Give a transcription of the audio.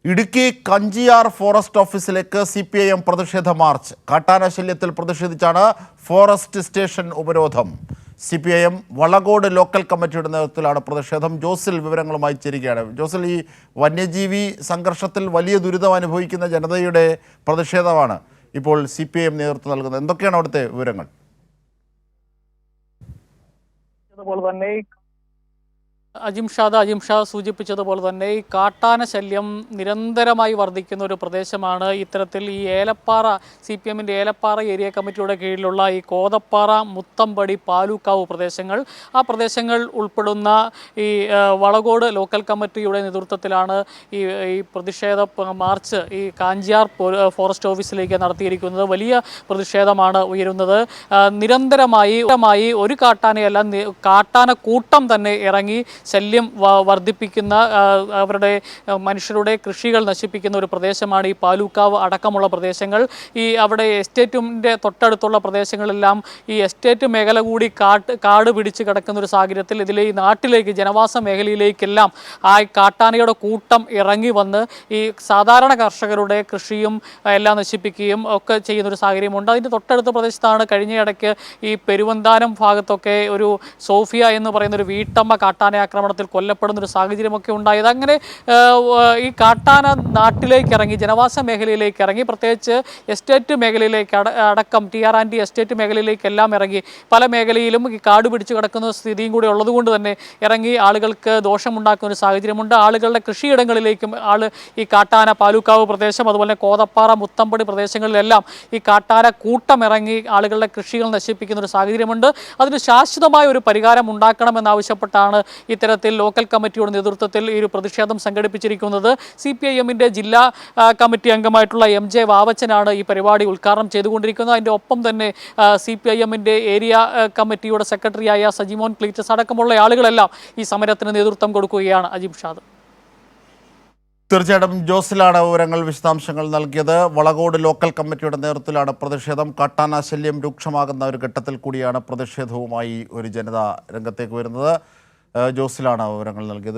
Idukki കഞ്ചിയാർ forest ഓഫീസിലേക്ക് CPIM പ്രതിഷേധ March. കാട്ടാന ശല്യത്തിൽ പ്രതിഷേധിച്ചാണ് ഫോറസ്റ്റ് സ്റ്റേഷൻ ഉപരോധം. CPIM വളകോട് ലോക്കൽ കമ്മിറ്റിയുടെ നേതൃത്വത്തിലാണ് പ്രതിഷേധം. ജോസിൽ വിവരങ്ങളുമായി ചേരുകയാണ്. ജോസിൽ, ഈ വന്യജീവി സംഘർഷത്തിൽ വലിയ ദുരിതം അനുഭവിക്കുന്ന ജനതയുടെ പ്രതിഷേധമാണ് ഇപ്പോൾ CPIM നേതൃത്വം നൽകുന്നത്. എന്തൊക്കെയാണ് അവിടുത്തെ വിവരങ്ങൾ? അജിംഷാദ് സൂചിപ്പിച്ചതുപോലെ തന്നെ ഈ കാട്ടാന ശല്യം നിരന്തരമായി വർദ്ധിക്കുന്ന ഒരു പ്രദേശമാണ്. ഇത്തരത്തിൽ ഈ ഏലപ്പാറ CPMൻ്റെ ഏലപ്പാറ ഏരിയ കമ്മിറ്റിയുടെ കീഴിലുള്ള ഈ കോതപ്പാറ, മുത്തമ്പടി, പാലൂക്കാവ് പ്രദേശങ്ങൾ, ആ പ്രദേശങ്ങൾ ഉൾപ്പെടുന്ന ഈ വളകോട് ലോക്കൽ കമ്മിറ്റിയുടെ നേതൃത്വത്തിലാണ് ഈ പ്രതിഷേധ മാർച്ച് ഈ കാഞ്ചിയാർ ഫോറസ്റ്റ് ഓഫീസിലേക്ക് നടത്തിയിരിക്കുന്നത്. വലിയ പ്രതിഷേധമാണ് ഉയരുന്നത്. നിരന്തരമായി ഒരു കാട്ടാനയല്ല, കാട്ടാന കൂട്ടം തന്നെ ഇറങ്ങി ശല്യം വർദ്ധിപ്പിക്കുന്ന, അവരുടെ മനുഷ്യരുടെ കൃഷികൾ നശിപ്പിക്കുന്ന ഒരു പ്രദേശമാണ് ഈ പാലൂക്കാവ് അടക്കമുള്ള പ്രദേശങ്ങൾ. അവിടെ എസ്റ്റേറ്റിൻ്റെ തൊട്ടടുത്തുള്ള പ്രദേശങ്ങളെല്ലാം ഈ എസ്റ്റേറ്റ് മേഖല കൂടി കാട് പിടിച്ച് കിടക്കുന്ന ഒരു സാഹചര്യത്തിൽ ഇതിലെ ഈ നാട്ടിലേക്ക്, ജനവാസ മേഖലയിലേക്കെല്ലാം ആ കാട്ടാനയുടെ കൂട്ടം ഇറങ്ങി വന്ന് ഈ സാധാരണ കർഷകരുടെ കൃഷിയും എല്ലാം നശിപ്പിക്കുകയും ഒക്കെ ചെയ്യുന്നൊരു സാഹചര്യമുണ്ട്. അതിൻ്റെ തൊട്ടടുത്ത പ്രദേശത്താണ് കഴിഞ്ഞയിടയ്ക്ക് ഈ പെരുവന്താനം ഭാഗത്തൊക്കെ ഒരു സോഫിയ എന്ന് പറയുന്ന ഒരു വീട്ടമ്മ കാട്ടാന ആക്രമണത്തിൽ കൊല്ലപ്പെടുന്നൊരു സാഹചര്യമൊക്കെ ഉണ്ടായത്. അങ്ങനെ ഈ കാട്ടാന നാട്ടിലേക്ക് ഇറങ്ങി, ജനവാസ മേഖലയിലേക്ക് ഇറങ്ങി, പ്രത്യേകിച്ച് എസ്റ്റേറ്റ് മേഖലയിലേക്ക് അടക്കം TR&D എസ്റ്റേറ്റ് മേഖലയിലേക്കെല്ലാം ഇറങ്ങി. പല മേഖലയിലും ഈ കാട് പിടിച്ച് കിടക്കുന്ന സ്ഥിതിയും കൂടി ഉള്ളതുകൊണ്ട് തന്നെ ഇറങ്ങി ആളുകൾക്ക് ദോഷമുണ്ടാക്കുന്ന ഒരു സാഹചര്യമുണ്ട്. ആളുകളുടെ കൃഷിയിടങ്ങളിലേക്കും ഈ കാട്ടാന, പാലൂക്കാവ് പ്രദേശം, അതുപോലെ കോതപ്പാറ, മുത്തമ്പടി പ്രദേശങ്ങളിലെല്ലാം ഈ കാട്ടാന കൂട്ടം ഇറങ്ങി ആളുകളുടെ കൃഷികൾ നശിപ്പിക്കുന്ന ഒരു സാഹചര്യമുണ്ട്. അതിന് ശാശ്വതമായ ഒരു പരിഹാരം ഉണ്ടാക്കണമെന്നാവശ്യപ്പെട്ടാണ് ഇത്തരത്തിൽ ലോക്കൽ കമ്മിറ്റിയുടെ നേതൃത്വത്തിൽ ഈ ഒരു പ്രതിഷേധം സംഘടിപ്പിച്ചിരിക്കുന്നത്. CPIMൻ്റെ ജില്ലാ കമ്മിറ്റി അംഗമായിട്ടുള്ള MJ വാവച്ചനാണ് ഈ പരിപാടി ഉദ്ഘാടനം ചെയ്തുകൊണ്ടിരിക്കുന്നത്. അതിൻ്റെ ഒപ്പം തന്നെ CPIMൻ്റെ ഏരിയ കമ്മിറ്റിയുടെ സെക്രട്ടറിയായ സജിമോൻ ക്ലീറ്റസ് അടക്കമുള്ള ആളുകളെല്ലാം ഈ സമരത്തിന് നേതൃത്വം കൊടുക്കുകയാണ്. അജിംഷാദ്. തീർച്ചയായിട്ടും ജോസിലാണ് വിവരങ്ങൾ, വിശദാംശങ്ങൾ നൽകിയത്. വളകോട് ലോക്കൽ കമ്മിറ്റിയുടെ നേതൃത്വത്തിലാണ് പ്രതിഷേധം. കാട്ടാന ശല്യം രൂക്ഷമാകുന്ന ഒരു ഘട്ടത്തിൽ കൂടിയാണ് പ്രതിഷേധവുമായി ഒരു ജനത രംഗത്തേക്ക് വരുന്നത്. ജോസിലാണ് വിവരങ്ങൾ നൽകിയത്.